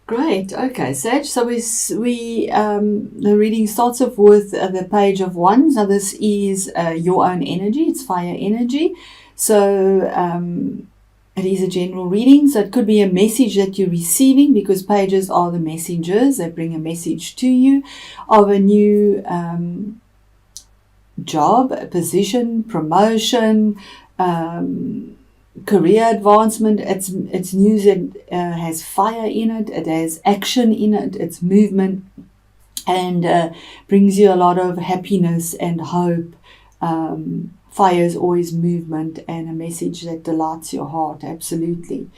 Great. Okay, Sag. So the reading starts off with the Page of Wands. Now this is your own energy. It's fire energy. So it is a general reading. So it could be a message that you're receiving, because pages are the messengers. They bring a message to you of a new job, a position, promotion, career advancement. It's news that has fire in it. It has action in it. It's movement, and brings you a lot of happiness and hope. Fire is always movement and a message that delights your heart. Absolutely.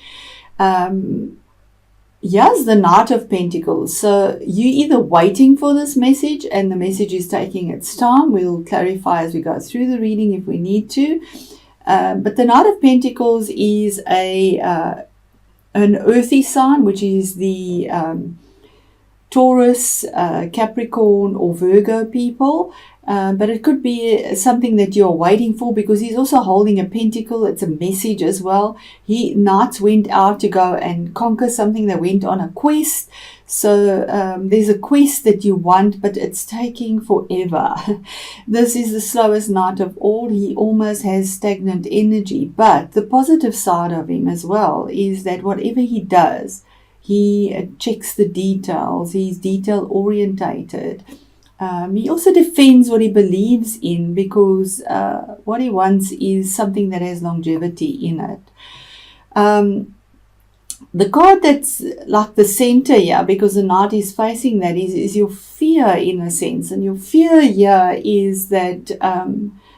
Yes, the Knight of Pentacles. So you either waiting for this message and the message is taking its time. We'll clarify as we go through the reading if we need to. But the Knight of Pentacles is an earthy sign, which is the Taurus, Capricorn, or Virgo people. But it could be something that you're waiting for, because he's also holding a pentacle. It's a message as well. Knights went out to go and conquer something. They went on a quest. So there's a quest that you want, but it's taking forever. This is the slowest knight of all. He almost has stagnant energy. But the positive side of him as well is that whatever he does, he checks the details. He's detail orientated. He also defends what he believes in, because what he wants is something that has longevity in it. The card that's like the center here, because the knight is facing that, is your fear in a sense. And your fear here is that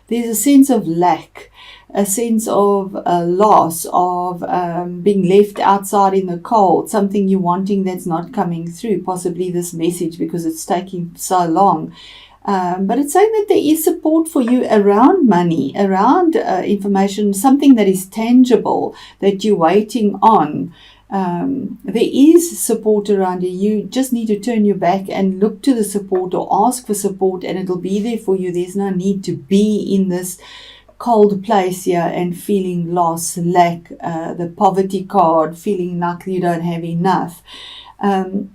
there's a sense of lack, a sense of loss, of being left outside in the cold, something you're wanting that's not coming through, possibly this message, because it's taking so long. But it's saying that there is support for you around money, around information, something that is tangible that you're waiting on. There is support around you. You just need to turn your back and look to the support, or ask for support, and it'll be there for you. There's no need to be in this cold place here and feeling loss, lack, the poverty card, feeling like you don't have enough. And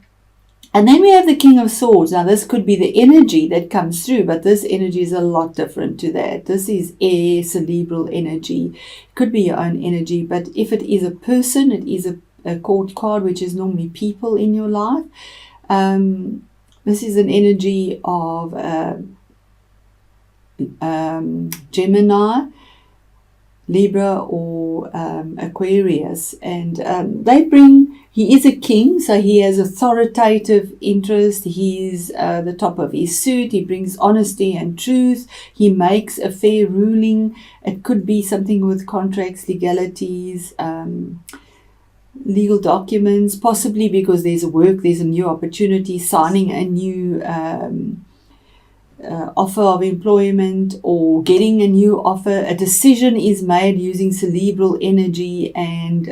then we have the King of Swords. Now this could be the energy that comes through, but this energy is a lot different to that. This is air, cerebral energy. It could be your own energy, but if it is a person, it is a court card, which is normally people in your life. This is an energy of Gemini, Libra, or Aquarius, and he is a king, so he has authoritative interest. He's the top of his suit. He brings honesty and truth. He makes a fair ruling. It could be something with contracts, legalities, legal documents, possibly because there's a new opportunity, signing a new offer of employment, or getting a new offer. A decision is made using cerebral energy, and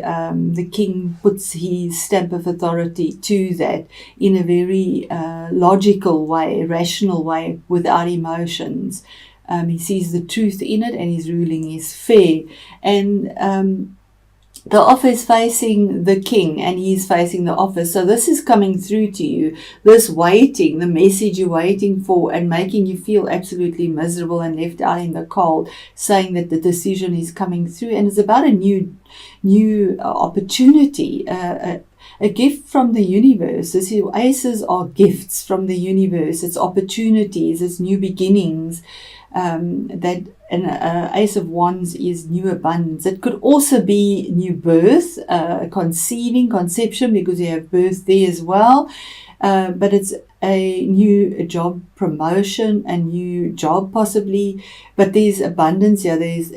the king puts his stamp of authority to that in a very logical way, rational way, without emotions. He sees the truth in it, and his ruling is fair. And the offer is facing the king, and he's facing the offer. So this is coming through to you, this waiting, the message you're waiting for, and making you feel absolutely miserable and left out in the cold, saying that the decision is coming through, and it's about a new opportunity, a gift from the universe. This aces are gifts from the universe. It's opportunities, it's new beginnings. Ace of Wands is new abundance. It could also be new birth, conception, because you have birth there as well. But it's a new job promotion, a new job possibly. But there's abundance here. There's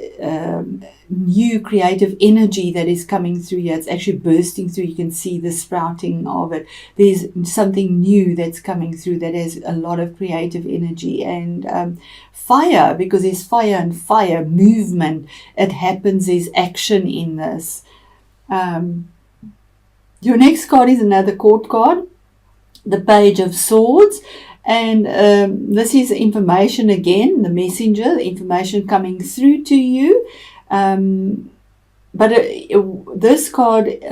new creative energy that is coming through here. It's actually bursting through. You can see the sprouting of it. There's something new that's coming through that has a lot of creative energy. And fire, because there's fire and fire movement. It happens. There's action in this. Your next card is another court card, the Page of Swords. And this is information again, the messenger, the information coming through to you. But this card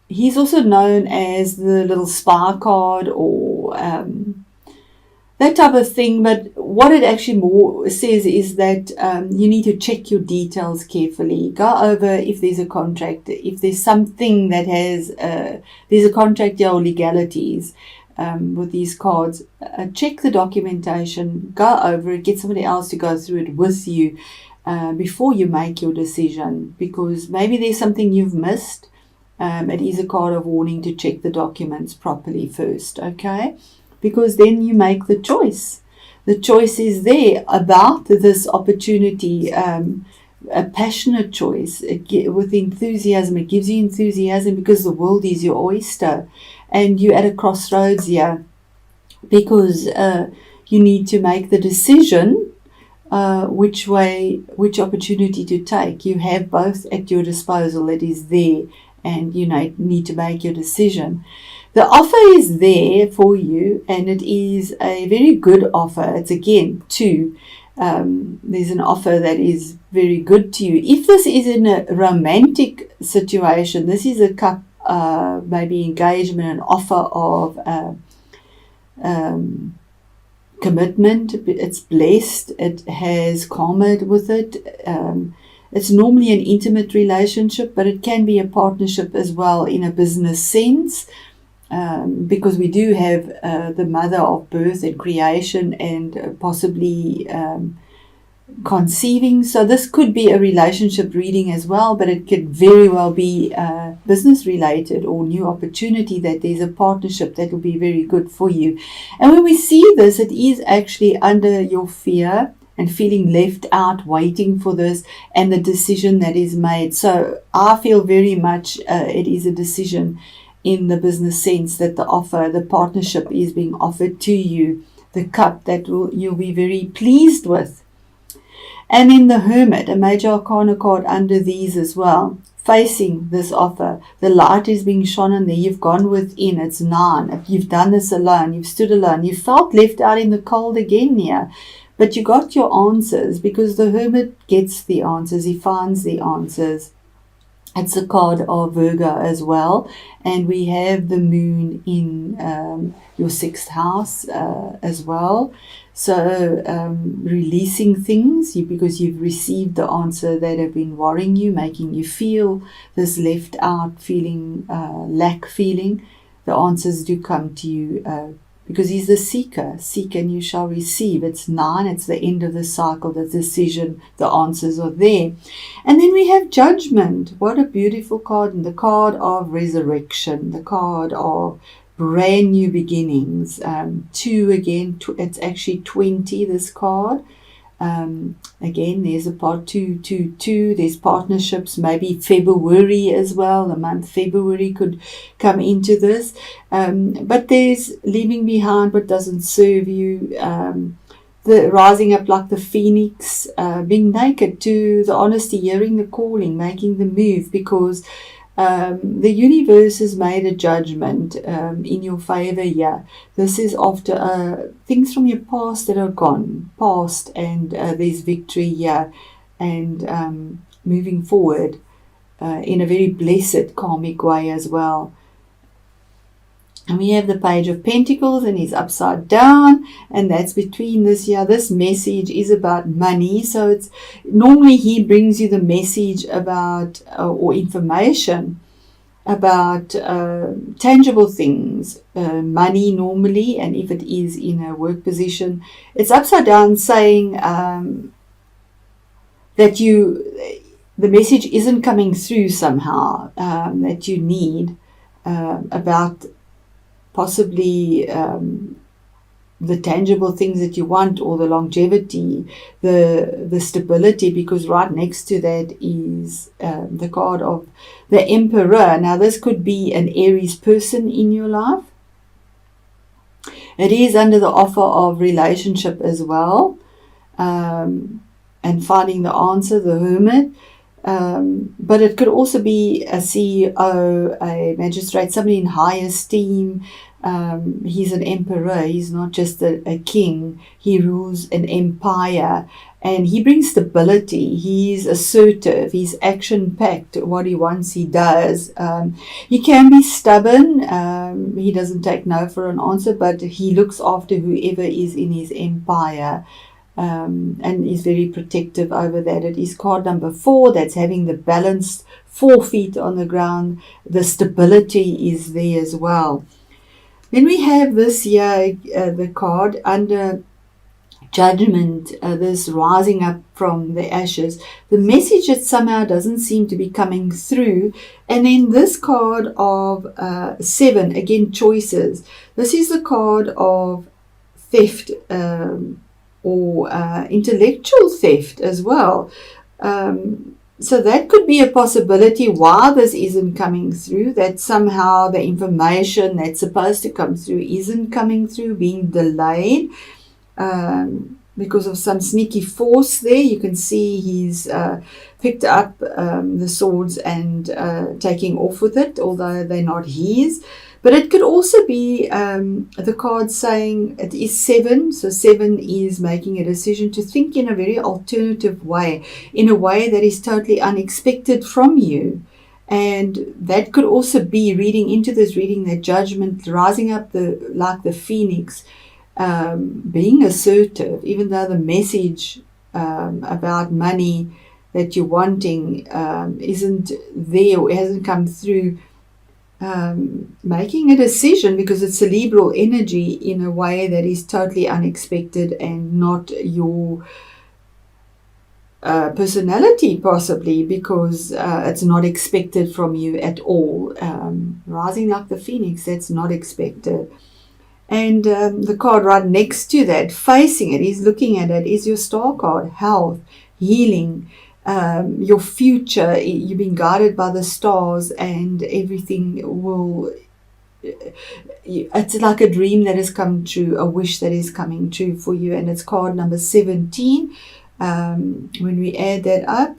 he's also known as the little spy card, or that type of thing. But what it actually more says is that you need to check your details carefully. Go over if there's a contract, if there's something that has, there's a contract or legalities with these cards. Check the documentation, go over it, get somebody else to go through it with you before you make your decision, because maybe there's something you've missed. It is a card of warning to check the documents properly first, okay? Because then you make the choice. The choice is there about this opportunity, a passionate choice with enthusiasm. It gives you enthusiasm because the world is your oyster, and you're at a crossroads here because you need to make the decision which opportunity to take. You have both at your disposal. It is there, and you need to make your decision. The offer is there for you, and it is a very good offer. It's again there's an offer that is very good to you. If this is in a romantic situation, this is a cup, maybe engagement, an offer of commitment. It's blessed. It has karma with it. It's normally an intimate relationship, but it can be a partnership as well in a business sense. Because we do have the mother of birth and creation, and possibly conceiving. So this could be a relationship reading as well, but it could very well be business related or new opportunity, that there's a partnership that will be very good for you. And when we see this, it is actually under your fear and feeling left out, waiting for this, and the decision that is made. So I feel very much it is a decision in the business sense, that the partnership is being offered to you, the cup that you'll be very pleased with. And then the Hermit, a major arcana card under these as well, facing this offer. The light is being shone on there. You've gone within. It's 9. You've done this alone. You've stood alone. You felt left out in the cold again here. But you got your answers, because the Hermit gets the answers. He finds the answers. It's a card of Virgo as well, and we have the moon in your 6th house as well. So releasing things, because you've received the answer that have been worrying you, making you feel this left out feeling, lack feeling. The answers do come to you because he's the seeker. Seek and you shall receive. It's 9. It's the end of the cycle, the decision. The answers are there. And then we have Judgment. What a beautiful card. And the card of resurrection. The card of brand new beginnings. 2 again. It's actually 20, this card. Again, there's a part 2. There's partnerships, maybe February as well. The month February could come into this. But there's leaving behind what doesn't serve you. The rising up like the phoenix, being naked to the honesty, hearing the calling, making the move, because the universe has made a judgment in your favor here. This is after things from your past that are gone, past, and there's victory here, and moving forward in a very blessed karmic way as well. And we have the Page of Pentacles, and he's upside down, and that's between this year. This message is about money. So it's normally he brings you the message about or information about tangible things, money normally, and if it is in a work position, it's upside down, saying that the message isn't coming through somehow, that you need about possibly the tangible things that you want, or the longevity, the stability, because right next to that is the card of the Emperor. Now this could be an Aries person in your life. It is under the offer of relationship as well, and finding the answer, the Hermit. But it could also be a CEO, a magistrate, somebody in high esteem. He's an emperor. He's not just a king. He rules an empire. And he brings stability. He's assertive. He's action-packed. What he wants, he does. He can be stubborn. He doesn't take no for an answer, but he looks after whoever is in his empire. And is very protective over that. It is card number 4. That's having the balanced 4 feet on the ground. The stability is there as well. Then we have this here, the card under judgment, this rising up from the ashes. The message that somehow doesn't seem to be coming through. And then this card of 7, again, choices. This is the card of theft, or intellectual theft as well. So that could be a possibility why this isn't coming through, that somehow the information that's supposed to come through isn't coming through, being delayed because of some sneaky force there. You can see he's picked up the swords and taking off with it, although they're not his. But it could also be the card saying it is 7. So 7 is making a decision to think in a very alternative way, in a way that is totally unexpected from you. And that could also be reading into this reading, that judgment, rising up like the phoenix, being assertive, even though the message about money that you're wanting isn't there or hasn't come through. Making a decision because it's cerebral energy in a way that is totally unexpected and not your personality, possibly because it's not expected from you at all. Rising like the phoenix, that's not expected. And the card right next to that, facing it, he's looking at it, is your star card, health, healing, your future. You've been guided by the stars, and everything will, it's like a dream that has come true, a wish that is coming true for you. And it's card number 17. When we add that up,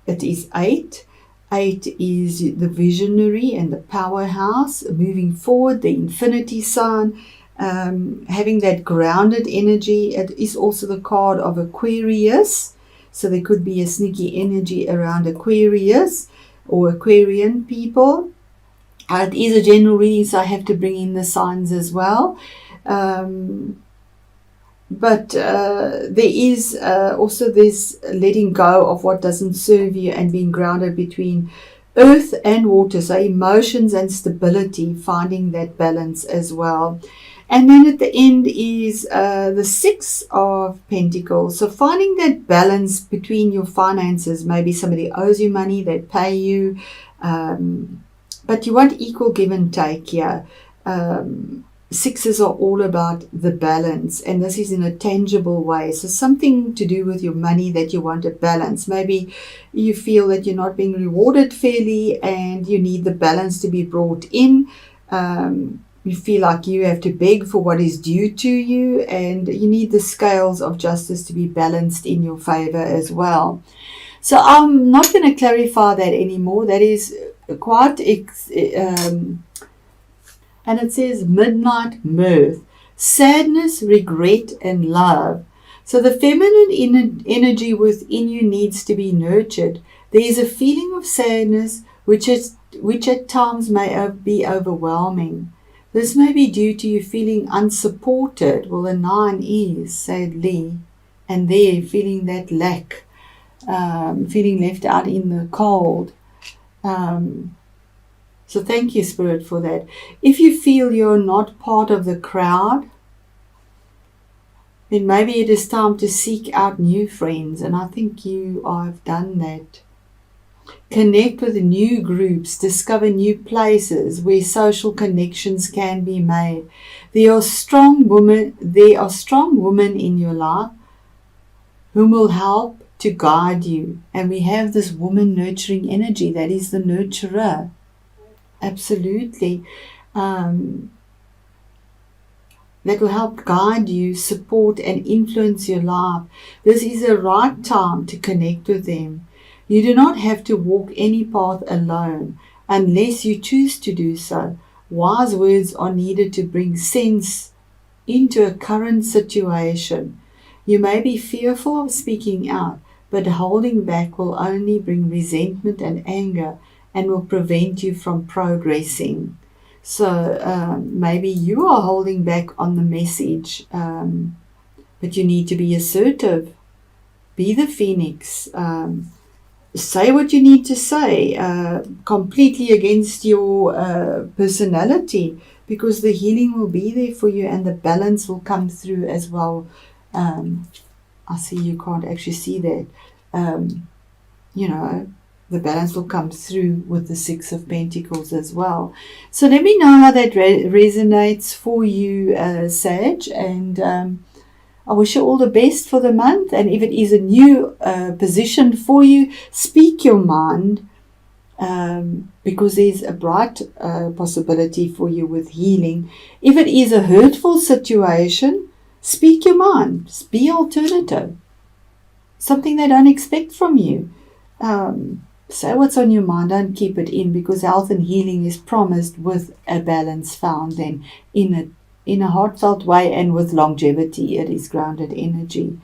it is 8. 8 is the visionary and the powerhouse, moving forward, the infinity sign, having that grounded energy. It is also the card of Aquarius. So there could be a sneaky energy around Aquarius or Aquarian people. It is a general reading, so I have to bring in the signs as well. But there is also this letting go of what doesn't serve you and being grounded between earth and water. So emotions and stability, finding that balance as well. And then at the end is the 6 of Pentacles. So finding that balance between your finances. Maybe somebody owes you money, they pay you. But you want equal give and take here. 6s are all about the balance. And this is in a tangible way. So something to do with your money that you want a balance. Maybe you feel that you're not being rewarded fairly and you need the balance to be brought in. You feel like you have to beg for what is due to you, and you need the scales of justice to be balanced in your favor as well. So I'm not going to clarify that anymore. That is quite, and it says midnight mirth, sadness, regret, and love. So the feminine energy within you needs to be nurtured. There is a feeling of sadness which at times may be overwhelming. This may be due to you feeling unsupported. Well, the 9 is, sadly, and there feeling that lack, feeling left out in the cold. So thank you, Spirit, for that. If you feel you're not part of the crowd, then maybe it is time to seek out new friends, and I think you have done that. Connect with new groups, discover new places where social connections can be made. There are strong women in your life whom will help to guide you. And we have this woman nurturing energy, that is the nurturer. Absolutely. That will help guide you, support and influence your life. This is the right time to connect with them. You do not have to walk any path alone unless you choose to do so. Wise words are needed to bring sense into a current situation. You may be fearful of speaking out, but holding back will only bring resentment and anger and will prevent you from progressing. So maybe you are holding back on the message, but you need to be assertive. Be the phoenix. Say what you need to say, completely against your personality, because the healing will be there for you and the balance will come through as well. I see you can't actually see that. The balance will come through with the Six of Pentacles as well. So let me know how that resonates for you, Sag, and I wish you all the best for the month. And if it is a new position for you, speak your mind, because there's a bright possibility for you with healing. If it is a hurtful situation, speak your mind. Be alternative. Something they don't expect from you. Say what's on your mind. Don't keep it in, because health and healing is promised with a balance found then in a heartfelt way and with longevity. It is grounded energy.